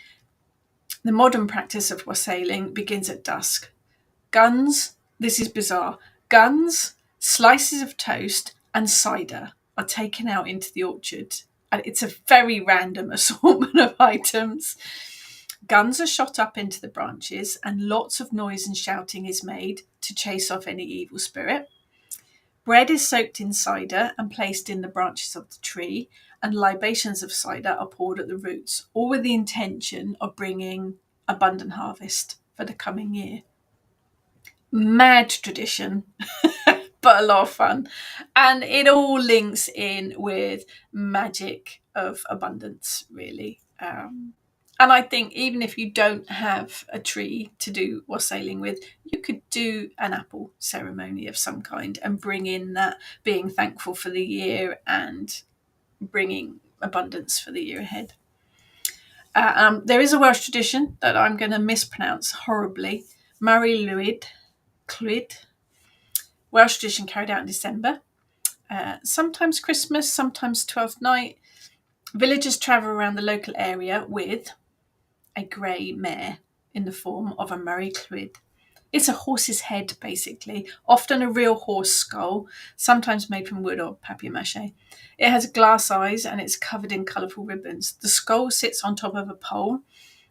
The modern practice of wassailing begins at dusk. Guns, this is bizarre, guns, slices of toast and cider are taken out into the orchard. And it's a very random assortment of items. Guns are shot up into the branches and lots of noise and shouting is made to chase off any evil spirit. Bread is soaked in cider and placed in the branches of the tree, and libations of cider are poured at the roots, all with the intention of bringing abundant harvest for the coming year. Mad tradition, but a lot of fun. And it all links in with magic of abundance, really. And I think even if you don't have a tree to do wassailing with, you could do an apple ceremony of some kind and bring in that being thankful for the year and bringing abundance for the year ahead. There is a Welsh tradition that I'm going to mispronounce horribly. Mari Cluid. Welsh tradition carried out in December. Sometimes Christmas, sometimes 12th night. Villagers travel around the local area with a grey mare in the form of a Mari Cluid. It's a horse's head, basically, often a real horse skull, sometimes made from wood or papier-mâché. It has glass eyes and it's covered in colourful ribbons. The skull sits on top of a pole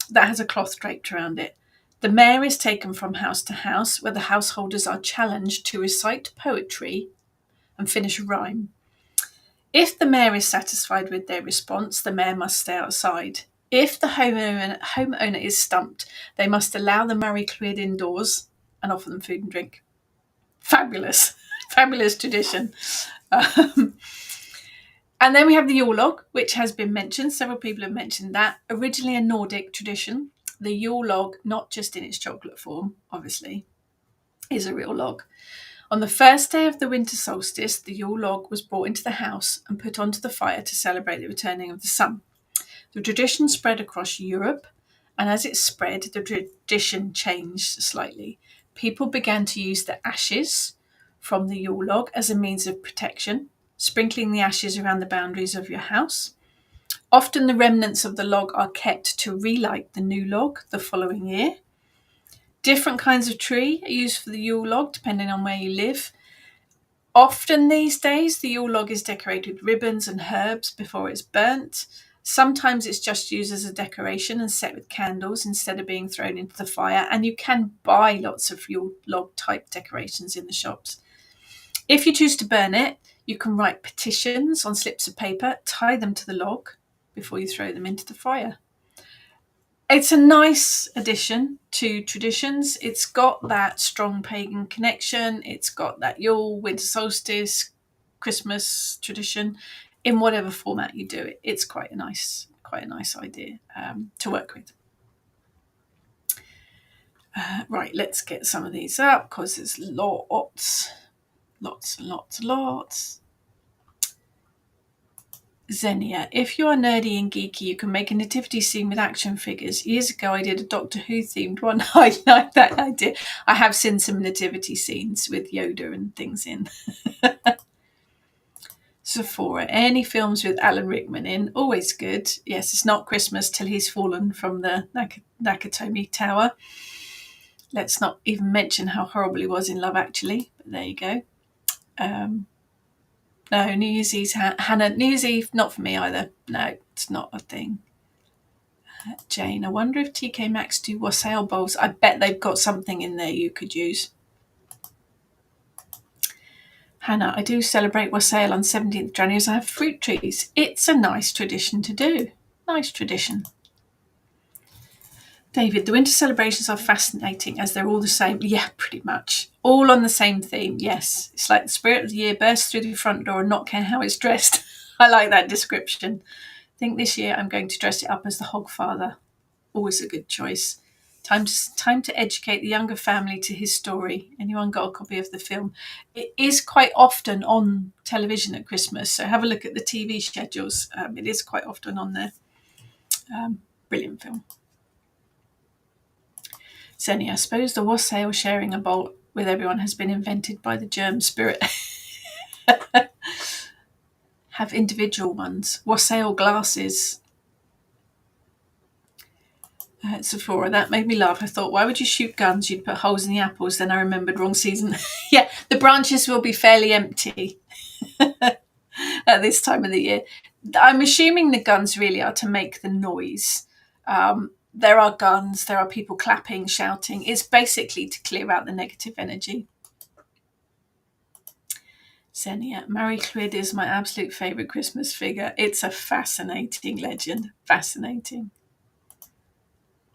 that has a cloth draped around it. The mare is taken from house to house, where the householders are challenged to recite poetry and finish a rhyme. If the mare is satisfied with their response, the mare must stay outside. If the homeowner is stumped, they must allow the Murray cleared indoors and offer them food and drink. Fabulous, fabulous tradition. And then we have the Yule log, which has been mentioned. Several people have mentioned that. Originally a Nordic tradition, the Yule log, not just in its chocolate form, obviously, is a real log. On the first day of the winter solstice, the Yule log was brought into the house and put onto the fire to celebrate the returning of the sun. The tradition spread across Europe, and as it spread, the tradition changed slightly. People began to use the ashes from the Yule log as a means of protection, sprinkling the ashes around the boundaries of your house. Often the remnants of the log are kept to relight the new log the following year. Different kinds of tree are used for the Yule log, depending on where you live. Often these days, the Yule log is decorated with ribbons and herbs before it's burnt. Sometimes it's just used as a decoration and set with candles instead of being thrown into the fire. And you can buy lots of Yule log type decorations in the shops. If you choose to burn it, you can write petitions on slips of paper, tie them to the log before you throw them into the fire. It's a nice addition to traditions. It's got that strong pagan connection. It's got that Yule, winter solstice, Christmas tradition. In whatever format you do it, it's quite a nice idea to work with. Right, let's get some of these up because there's lots. Xenia, if you are nerdy and geeky, you can make a nativity scene with action figures. Years ago, I did a Doctor Who themed one. I like that idea. I have seen some nativity scenes with Yoda and things in. Sephora, any films with Alan Rickman in, always good. Yes, it's not Christmas till he's fallen from the Nakatomi Tower. Let's not even mention how horrible he was in Love Actually, but there you go. No, New Year's Eve, Hannah, New Year's Eve, not for me either. No, it's not a thing. Jane, I wonder if TK Maxx do wassail bowls. I bet they've got something in there you could use. Hannah, I do celebrate wassail on 17th January as I have fruit trees. It's a nice tradition to do. Nice tradition. David, the winter celebrations are fascinating as they're all the same. Yeah, pretty much. All on the same theme, yes. It's like the spirit of the year bursts through the front door and not care how it's dressed. I like that description. I think this year I'm going to dress it up as the Hogfather. Always a good choice. Time to educate the younger family to his story. Anyone got a copy of the film? It is quite often on television at Christmas, so have a look at the TV schedules. It is quite often on there. Brilliant film. Xenia, I suppose the wassail sharing a bowl with everyone has been invented by the germ spirit. Have individual ones. Wassail glasses. Sephora, that made me laugh. I thought, why would you shoot guns? You'd put holes in the apples. Then I remembered wrong season. Yeah, the branches will be fairly empty at this time of the year. I'm assuming the guns really are to make the noise. There are guns, there are people clapping, shouting. It's basically to clear out the negative energy. Xenia, Marie Claude is my absolute favourite Christmas figure. It's a fascinating legend. Fascinating.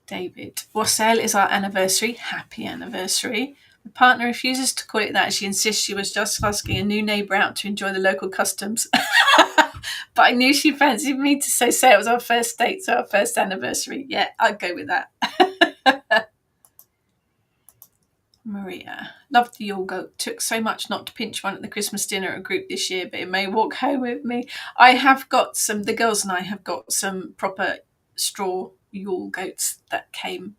David, wassail is our anniversary. Happy anniversary. My partner refuses to call it that. She insists she was just asking a new neighbour out to enjoy the local customs. But I knew she fancied me to say it was our first date, so our first anniversary. Yeah, I'd go with that. Maria, loved the Yule goat. Took so much not to pinch one at the Christmas dinner at a group this year, but it may walk home with me. I have got some, the girls and I have got some proper straw Yule goats that came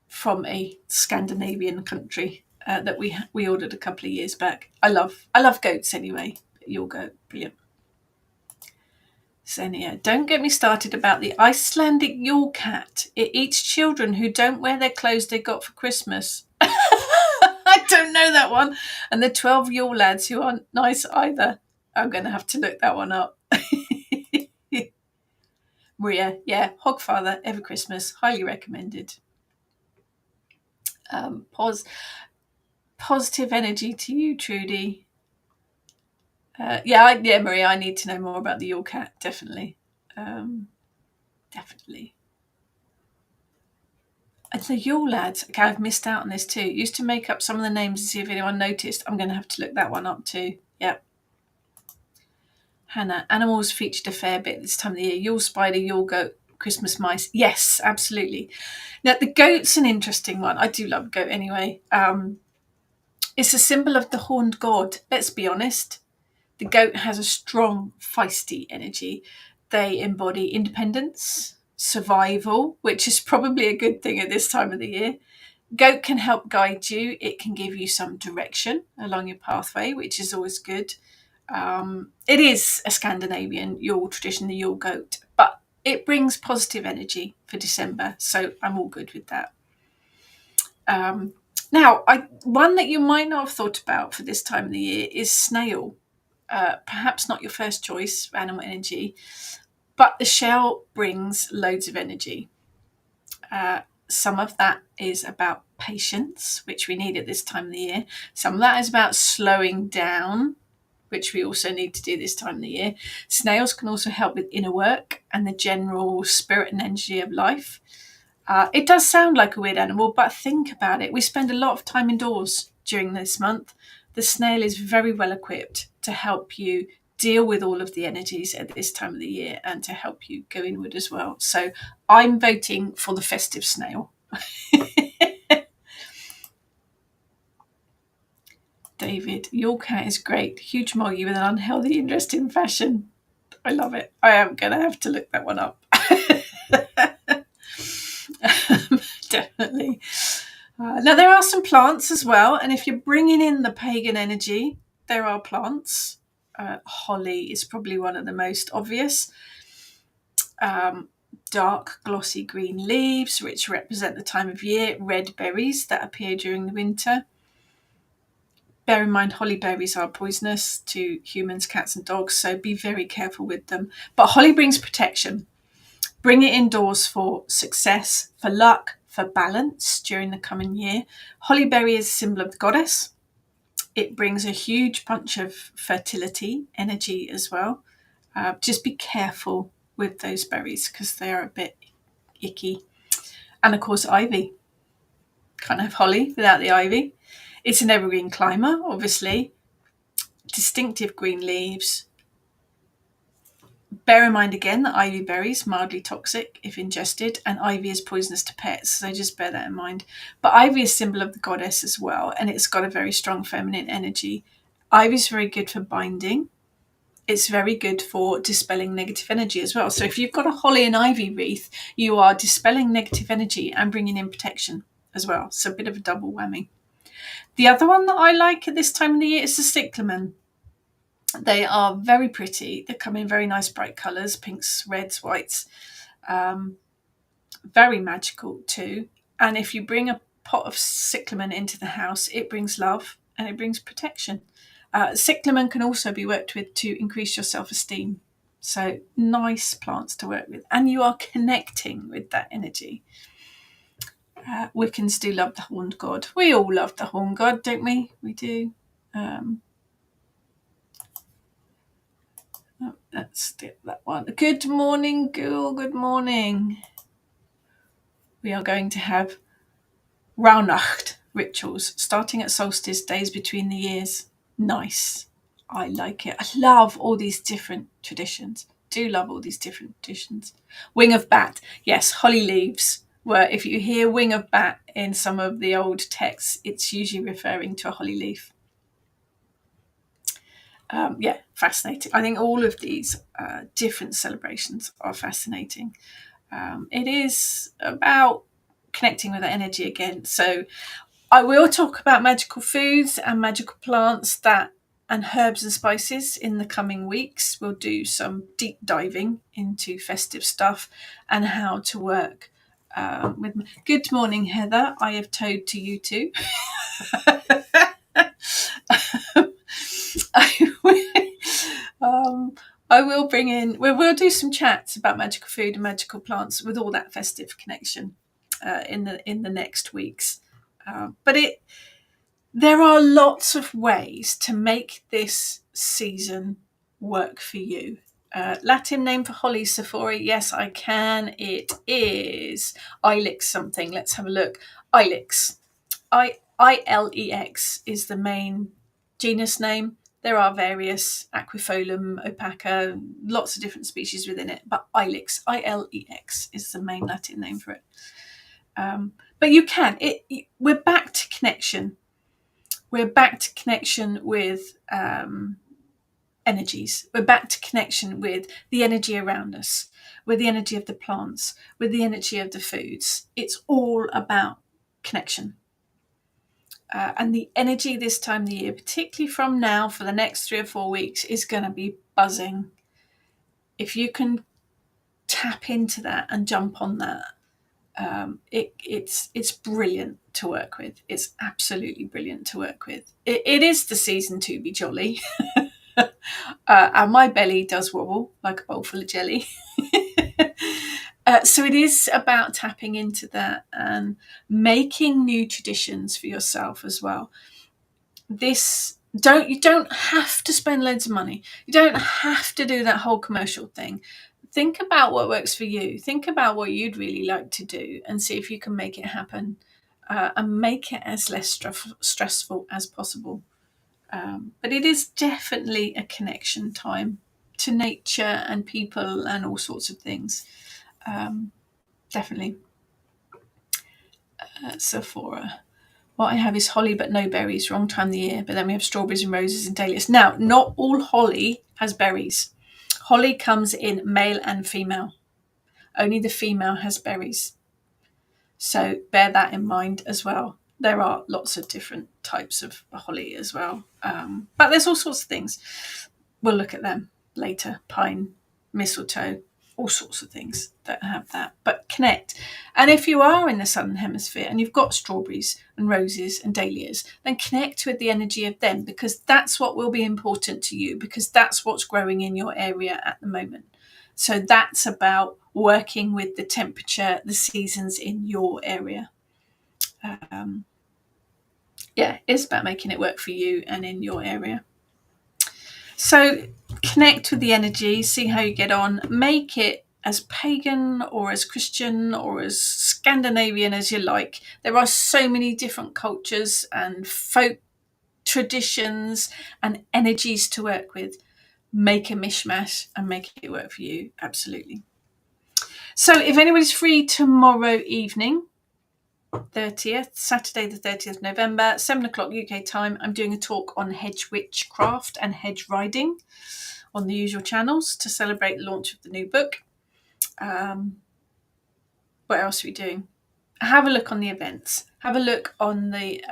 from a Scandinavian country that we ordered a couple of years back. I love goats anyway. Yule goat, brilliant. Xenia, don't get me started about the Icelandic Yule cat. It eats children who don't wear their clothes they got for Christmas. I don't know that one. And the 12 Yule lads who aren't nice either. I'm going to have to look that one up. Maria, yeah, Hogfather, every Christmas, highly recommended. Positive energy to you, Trudy. Yeah, Maria, I need to know more about the Yule cat, definitely. Definitely. And the Yule lads, okay, I've missed out on this too. Used to make up some of the names to see if anyone noticed. I'm going to have to look that one up too. Yep. Hannah, animals featured a fair bit this time of the year. Yule spider, Yule goat, Christmas mice. Yes, absolutely. Now, the goat's an interesting one. I do love goat anyway. It's a symbol of the horned god, let's be honest. The goat has a strong, feisty energy. They embody independence, survival, which is probably a good thing at this time of the year. Goat can help guide you. It can give you some direction along your pathway, which is always good. It is a Scandinavian Yule tradition, the Yule goat, but it brings positive energy for December, so I'm all good with that. Now, one that you might not have thought about for this time of the year is snail. Perhaps not your first choice for animal energy, but the shell brings loads of energy. Some of that is about patience, which we need at this time of the year. Some of that is about slowing down, which we also need to do this time of the year. Snails can also help with inner work and the general spirit and energy of life. It does sound like a weird animal, but think about it. We spend a lot of time indoors during this month. The snail is very well equipped to help you deal with all of the energies at this time of the year and to help you go inward as well. So I'm voting for the festive snail. David, your cat is great. Huge moggy with an unhealthy interest in fashion. I love it. I am going to have to look that one up. Definitely. Now, there are some plants as well. And if you're bringing in the pagan energy, there are plants. Holly is probably one of the most obvious. Dark, glossy green leaves, which represent the time of year. Red berries that appear during the winter. Bear in mind, holly berries are poisonous to humans, cats and dogs, so be very careful with them. But holly brings protection. Bring it indoors for success, for luck, for balance during the coming year. Hollyberry is a symbol of the goddess. It brings a huge punch of fertility, energy as well. Just be careful with those berries because they are a bit icky. And of course, ivy. Can't have holly without the ivy. It's an evergreen climber, obviously. Distinctive green leaves. Bear in mind again that ivy berries mildly toxic if ingested, and ivy is poisonous to pets, so just bear that in mind. But ivy is a symbol of the goddess as well, and it's got a very strong feminine energy. Ivy is very good for binding. It's very good for dispelling negative energy as well. So if you've got a holly and ivy wreath, you are dispelling negative energy and bringing in protection as well. So a bit of a double whammy. The other one that I like at this time of the year is the cyclamen. They are very pretty. They come in very nice bright colours, pinks, reds, whites. Very magical too. And if you bring a pot of cyclamen into the house, it brings love and it brings protection. Cyclamen can also be worked with to increase your self-esteem. So nice plants to work with. And you are connecting with that energy. Wiccans do love the horned god. We all love the horned god, don't we? We do. Let's do that one. Good morning, Ghoul. Good morning. We are going to have Rauhnacht rituals starting at solstice, days between the years. Nice. I like it. I love all these different traditions. Do love all these different traditions. Wing of bat. Yes, holly leaves. Where if you hear wing of bat in some of the old texts, it's usually referring to a holly leaf. Fascinating. I think all of these different celebrations are fascinating. It is about connecting with that energy again. So I will talk about magical foods and magical plants that and herbs and spices in the coming weeks. We'll do some deep diving into festive stuff and how to work with. Good morning, Heather. I have towed to you too. I will bring in. We'll do some chats about magical food and magical plants with all that festive connection in the next weeks. But there are lots of ways to make this season work for you. Latin name for holly, Sephora. Yes, I can. It is Ilex something. Let's have a look. Ilex. Ilex is the main genus name. There are various Aquifolium, opaca, lots of different species within it, but Ilex, Ilex, is the main Latin name for it. But you can. We're back to connection. We're back to connection with energies. We're back to connection with the energy around us, with the energy of the plants, with the energy of the foods. It's all about connection. And the energy this time of the year, particularly from now for the next 3 or 4 weeks, is going to be buzzing. If you can tap into that and jump on that, it's brilliant to work with. It's absolutely brilliant to work with. It is the season to be jolly. And my belly does wobble like a bowl full of jelly. So it is about tapping into that and making new traditions for yourself as well. You don't have to spend loads of money. You don't have to do that whole commercial thing. Think about what works for you. Think about what you'd really like to do and see if you can make it happen, and make it as less stressful as possible. But it is definitely a connection time to nature and people and all sorts of things. Definitely. Sephora. What I have is holly but no berries, wrong time of the year. But then we have strawberries and roses and dahlias. Now, not all holly has berries. Holly comes in male and female. Only the female has berries. So bear that in mind as well. There are lots of different types of holly as well. But there's all sorts of things. We'll look at them later. Pine, mistletoe, all sorts of things that have that. But connect. And if you are in the Southern Hemisphere and you've got strawberries and roses and dahlias, then connect with the energy of them, because that's what will be important to you, because that's what's growing in your area at the moment. So that's about working with the temperature, the seasons in your area. It's about making it work for you and in your area. So connect with the energy, see how you get on, make it as pagan or as Christian or as Scandinavian as you like. There are so many different cultures and folk traditions and energies to work with. Make a mishmash and make it work for you. Absolutely. So if anybody's free tomorrow evening, 30th, Saturday the 30th of November, 7 o'clock UK time, I'm doing a talk on hedge witchcraft and hedge riding on the usual channels to celebrate the launch of the new book. What else are we doing? Have a look on the events. Have a look on the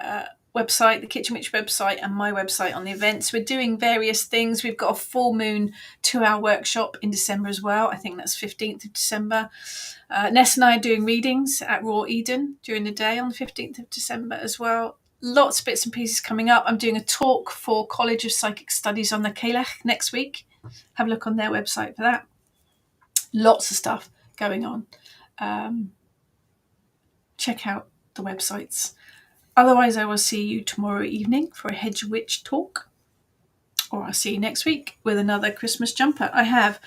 website, the Kitchen Witch website, and my website on the events. We're doing various things. We've got a full moon 2-hour workshop in December as well. I think that's 15th of December. Ness and I are doing readings at Raw Eden during the day on the 15th of December as well. Lots of bits and pieces coming up. I'm doing a talk for College of Psychic Studies on the Cailleach next week. Have a look on their website for that. Lots of stuff going on. Check out the websites. Otherwise, I will see you tomorrow evening for a hedge witch talk, or I'll see you next week with another Christmas jumper. I have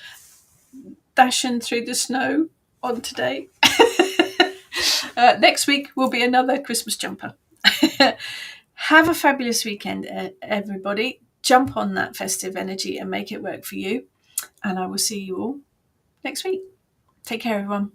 Dashing Through the Snow on today. Next week will be another Christmas jumper. Have a fabulous weekend, everybody. Jump on that festive energy and make it work for you. And I will see you all next week. Take care, everyone.